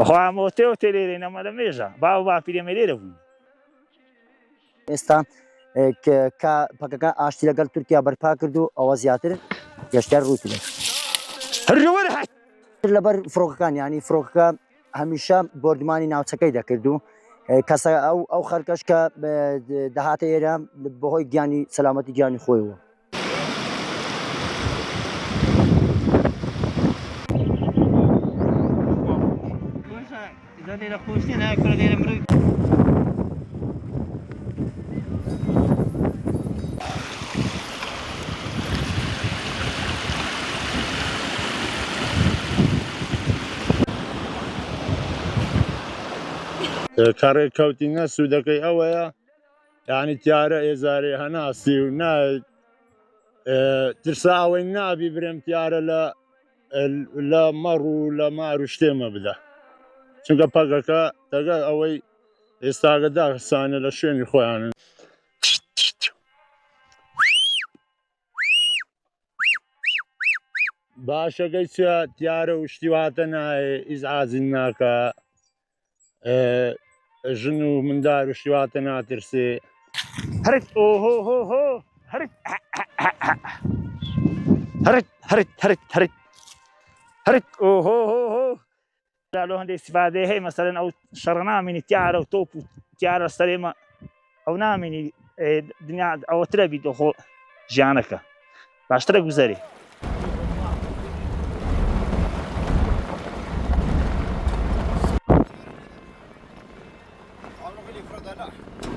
خوا مۆتێ و تێلێرێ نەمە لە مێژە باو باپیرێمە لێرە بووی ئێستا پەکەکە ئاشتی لەگەڵ تورکیا بەرپا کرد و ئەوە زیاتر گەشتیار ڕووی کرد هەرژەوەر هات لەبەر فڕۆکەکان ینی فڕۆکەکە هەمیشە بردمانی ناوچەکەی دەکرد و کەسە ئەو خەرکەش کە دەهاتە ئێرە بەهۆی گیانی سەلامەتی گیانی خۆیەوە کەڕێککەوتینە سوودەکەی ئەوەیە یعنی تیارە ئێزارێ هەناسی و ترساوەی نابی برێم تیارە لە مەڕ و لە مار و شتێمە بدە چونکە پەکەکە دەگەر ئەوەی ئێستاگەدا سانە لە شوێنی خۆیانن باشەکەی چە تیارە و شتیواتە نایە ئیزعاجی ناکە ژن و مندار و شتیواتە ناترسێ هەرت ئۆهۆهۆهۆ هەرت هەرت هەرت هەرت هەرت هەرت ئۆهۆهۆهۆ لۆ هەندێک استیفادەی هەیە مەسەلەن ئەو شەڕە نامێنی تیارە و تۆپ و تیارە سەرێمە ئەو نامێنی دنیا ئەوەترە بیت خۆ ژیانەکە باشترە گوزەری عمرو بيلي فرد هنا